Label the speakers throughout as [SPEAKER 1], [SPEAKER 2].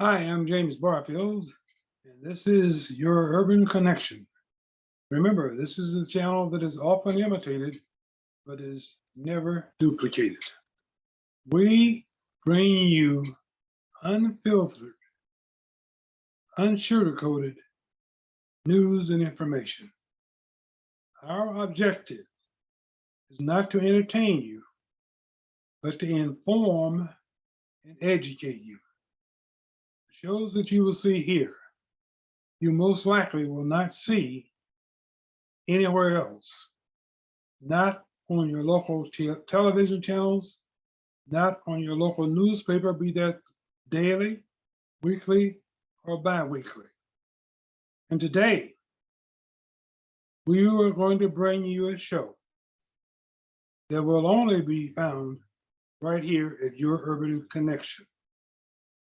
[SPEAKER 1] Hi, I'm James Barfield, and this is your Urban Connection. Remember, this is a channel that is often imitated, but is never duplicated. We bring you unfiltered, unsugarcoated news and information. Our objective is not to entertain you, but to inform and educate you. The shows that you will see here, you most likely will not see anywhere else, not on your local television channels, not on your local newspaper, be that daily, weekly, or bi-weekly. And today, we are going to bring you a show that will only be found right here at Your Urban Connection.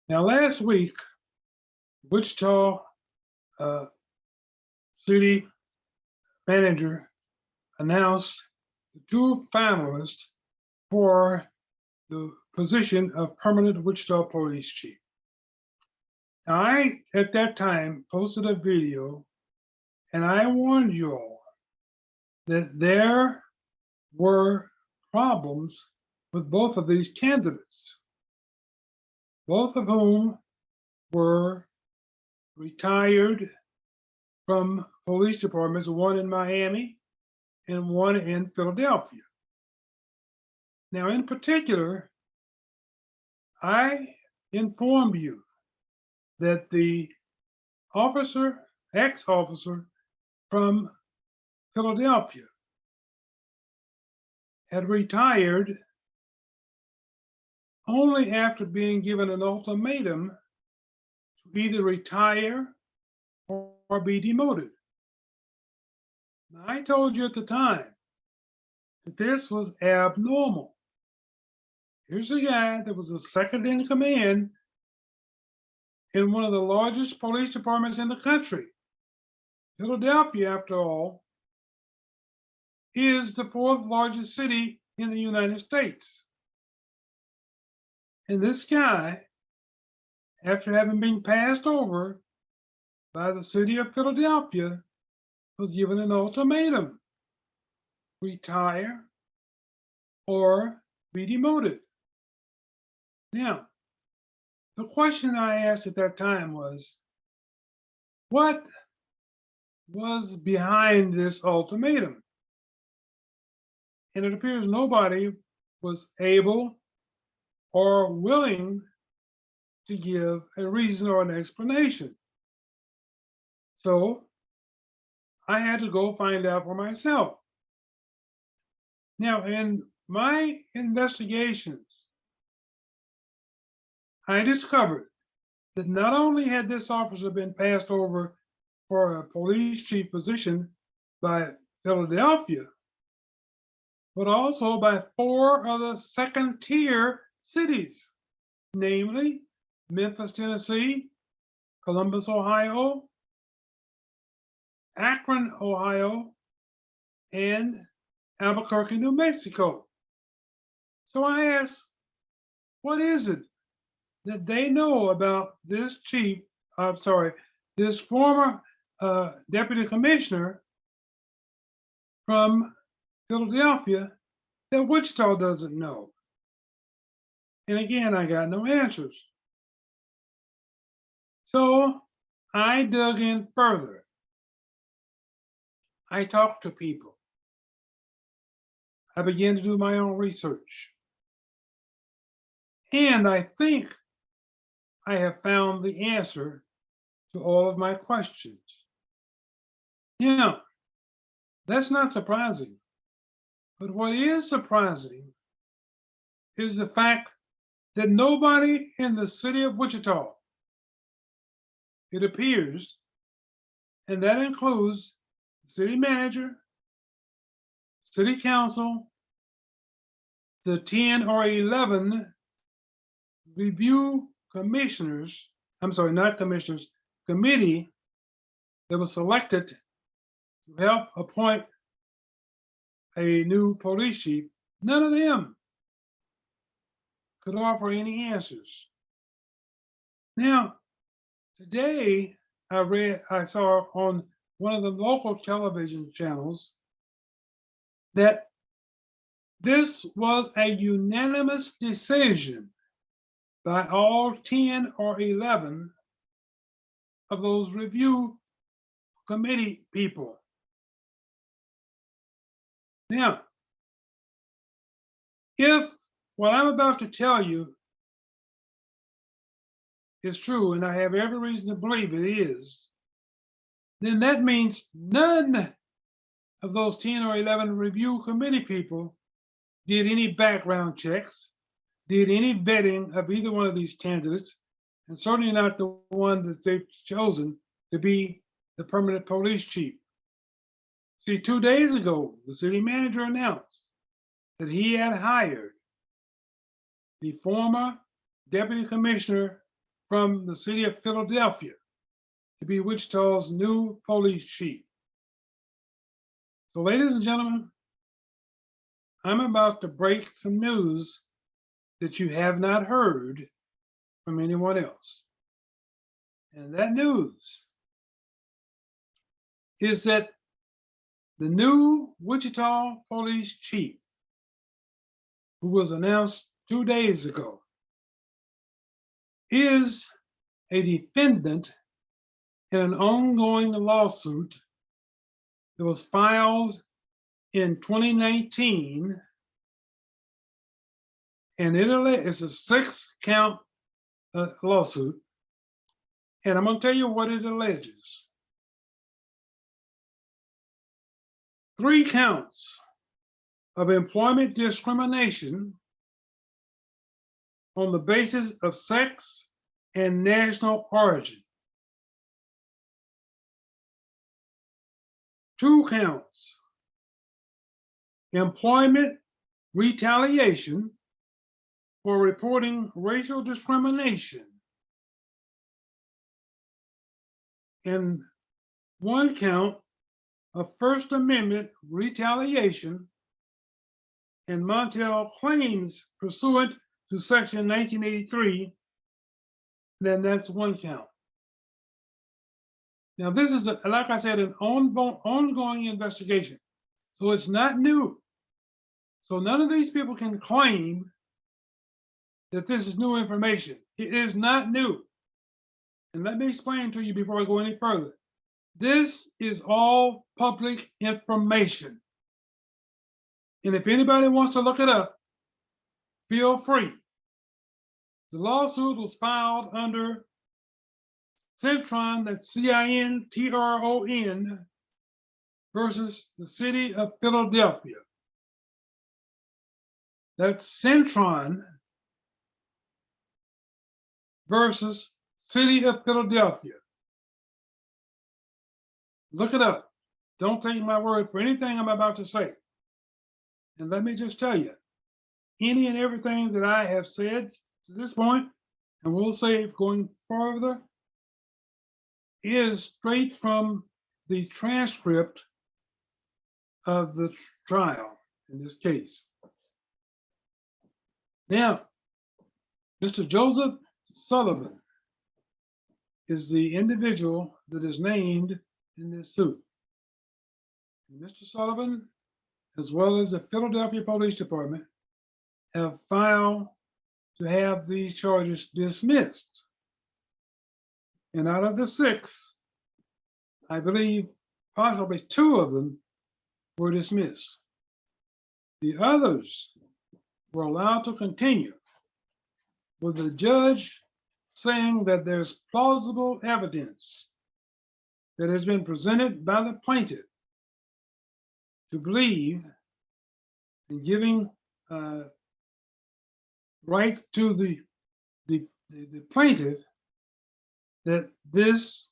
[SPEAKER 1] Now, last week, Wichita City Manager announced the two finalists for the position of permanent Wichita Police Chief. Now, I, at that time, posted a video and I warned you all that there were problems with both of these candidates, both of whom were retired from police departments, one in Miami and one in Philadelphia. Now, in particular, I informed you that the ex-officer from Philadelphia had retired only after being given an ultimatum to either retire or be demoted. Now, I told you at the time that this was abnormal. Here's a guy that was the second in command in one of the largest police departments in the country. Philadelphia, after all, is the fourth largest city in the United States. And this guy, after having been passed over by the city of Philadelphia, was given an ultimatum: retire or be demoted. Now, the question I asked at that time was, what was behind this ultimatum? And it appears nobody was able or willing to give a reason or an explanation. So I had to go find out for myself. Now, in my investigations, I discovered that not only had this officer been passed over for a police chief position by Philadelphia, but also by four other second-tier cities, namely Memphis, Tennessee, Columbus, Ohio, Akron, Ohio, and Albuquerque, New Mexico. So I asked, what is it that they know about this this former deputy commissioner from Philadelphia that Wichita doesn't know? And again, I got no answers. So I dug in further. I talked to people. I began to do my own research. And I think I have found the answer to all of my questions. Now, that's not surprising. But what is surprising is the fact that nobody in the city of Wichita, it appears, and that includes the city manager, city council, the 10 or 11 review commissioners, committee that was selected to help appoint a new police chief, none of them could offer any answers. Now, Today, I saw on one of the local television channels that this was a unanimous decision by all 10 or 11 of those review committee people. Now, if what I'm about to tell you is true, and I have every reason to believe it is, then that means none of those 10 or 11 review committee people did any background checks, did any vetting of either one of these candidates, and certainly not the one that they've chosen to be the permanent police chief. See, 2 days ago, the city manager announced that he had hired the former deputy commissioner from the city of Philadelphia to be Wichita's new police chief. So, ladies and gentlemen, I'm about to break some news that you have not heard from anyone else. And that news is that the new Wichita Police Chief, who was announced 2 days ago, is a defendant in an ongoing lawsuit that was filed in 2019, and it's a 6-count lawsuit. And I'm going to tell you what it alleges. 3 counts of employment discrimination on the basis of sex and national origin. 2 counts, employment retaliation for reporting racial discrimination. And 1 count of First Amendment retaliation and Montel claims pursuant to Section 1983, then that's 1 count. Now, this is, like I said, an ongoing investigation. So it's not new. So none of these people can claim that this is new information. It is not new. And let me explain to you before I go any further. This is all public information. And if anybody wants to look it up, feel free. The lawsuit was filed under Cintron, that's CINTRON, versus the city of Philadelphia. That's Cintron versus city of Philadelphia. Look it up. Don't take my word for anything I'm about to say. And let me just tell you, any and everything that I have said to this point, and will say going further, is straight from the transcript of the trial in this case. Now, Mr. Joseph Sullivan is the individual that is named in this suit. Mr. Sullivan, as well as the Philadelphia Police Department, have filed to have these charges dismissed. And out of the 6, I believe possibly 2 of them were dismissed. The others were allowed to continue, with the judge saying that there's plausible evidence that has been presented by the plaintiff to believe in giving right to the plaintiff that this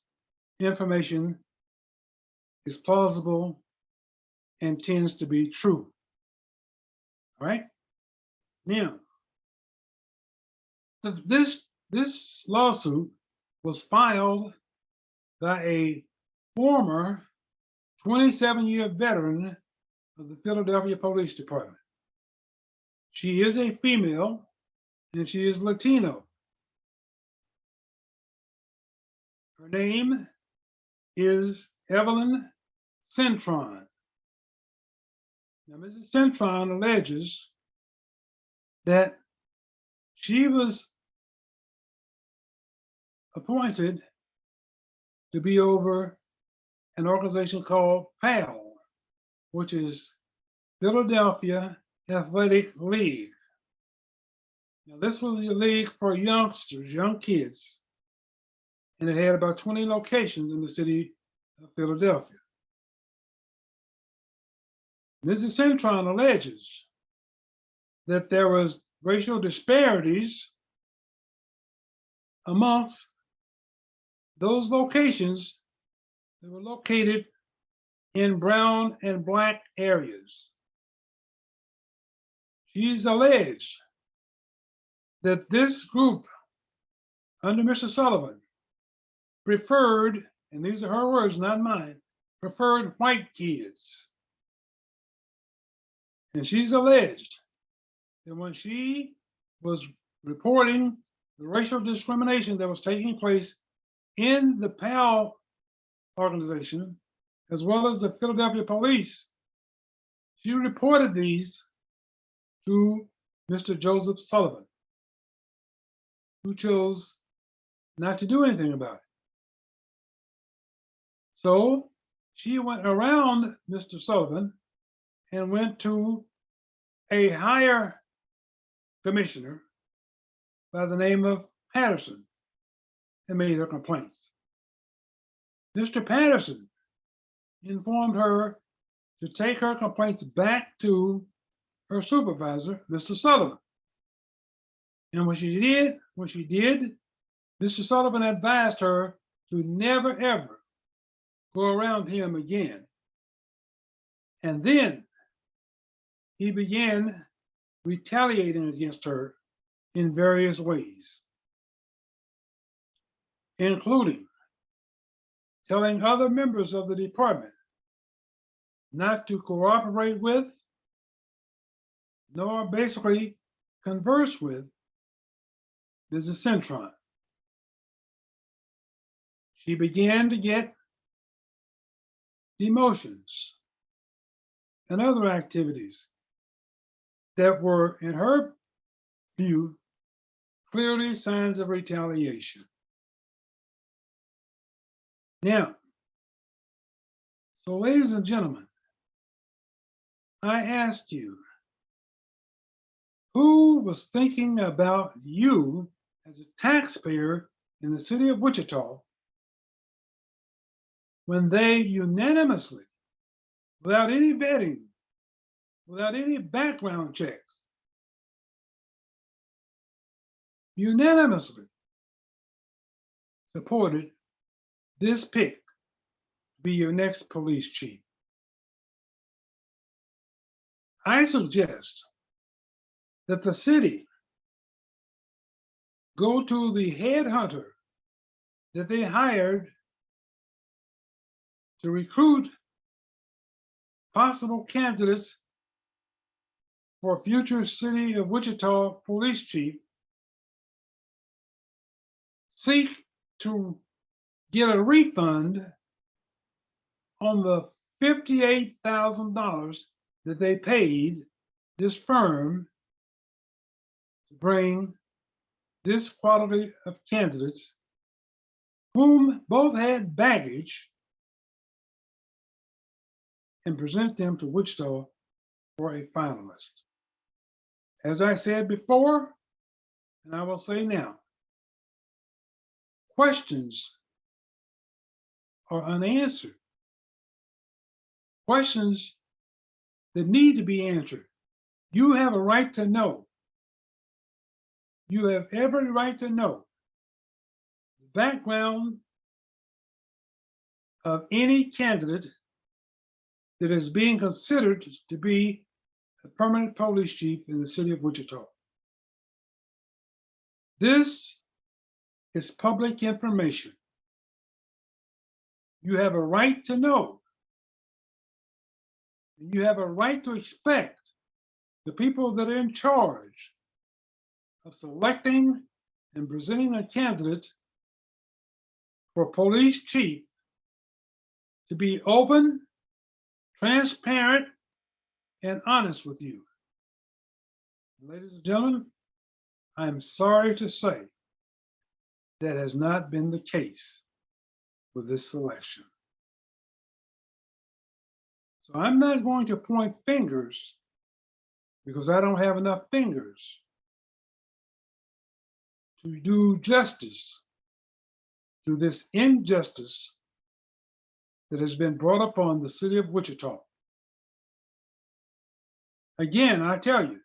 [SPEAKER 1] information is plausible and tends to be true. All right? Now, this lawsuit was filed by a former 27-year veteran of the Philadelphia Police Department. She is a female and she is Latino. Her name is Evelyn Cintron. Now, Mrs. Cintron alleges that she was appointed to be over an organization called PAL, which is Philadelphia Athletic League. Now, this was a league for youngsters, young kids, and it had about 20 locations in the city of Philadelphia. Mrs. Cintron alleges that there was racial disparities amongst those locations that were located in brown and black areas. She's alleged that this group under Mr. Sullivan preferred, and these are her words, not mine, preferred white kids. And she's alleged that when she was reporting the racial discrimination that was taking place in the PAL organization, as well as the Philadelphia Police, she reported these to Mr. Joseph Sullivan, who chose not to do anything about it. So she went around Mr. Sullivan and went to a higher commissioner by the name of Patterson and made her complaints. Mr. Patterson informed her to take her complaints back to her supervisor, Mr. Sullivan. And when she did, Mr. Sullivan advised her to never ever go around him again. And then he began retaliating against her in various ways, including telling other members of the department not to cooperate with, nor basically converse with Mrs. Cintron. She began to get demotions and other activities that were, in her view, clearly signs of retaliation. Now, so ladies and gentlemen, I asked you, who was thinking about you as a taxpayer in the city of Wichita when they unanimously, without any vetting, without any background checks, unanimously supported this pick to be your next police chief? I suggest that the city go to the headhunter that they hired to recruit possible candidates for future city of Wichita police chief, seek to get a refund on the $58,000 that they paid this firm to bring this quality of candidates, whom both had baggage, and present them to Wichita for a finalist. As I said before, and I will say now, questions are unanswered. Questions that need to be answered. You have a right to know. You have every right to know the background of any candidate that is being considered to be a permanent police chief in the city of Wichita. This is public information. You have a right to know. You have a right to expect the people that are in charge of selecting and presenting a candidate for police chief to be open, transparent, and honest with you. Ladies and gentlemen, I'm sorry to say that has not been the case with this selection. So I'm not going to point fingers because I don't have enough fingers to do justice to this injustice that has been brought upon the city of Wichita. Again, I tell you,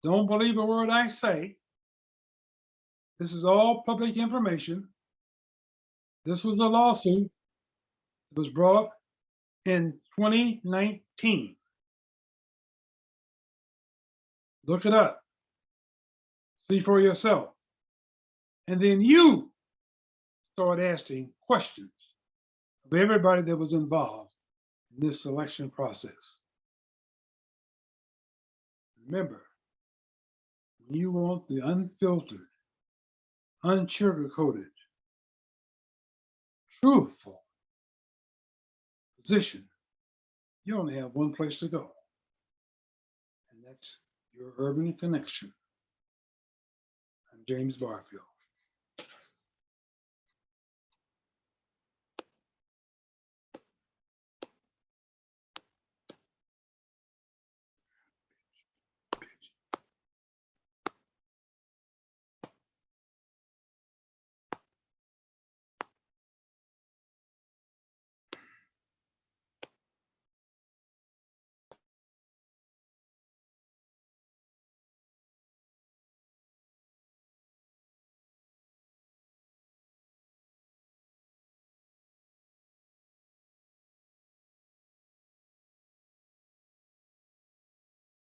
[SPEAKER 1] don't believe a word I say. This is all public information. This was a lawsuit that was brought in 2019. Look it up. See for yourself. And then you start asking questions of everybody that was involved in this selection process. Remember, when you want the unfiltered, unsugar-coated, truthful position, you only have one place to go, and that's your Urban Connection. I'm James Barfield.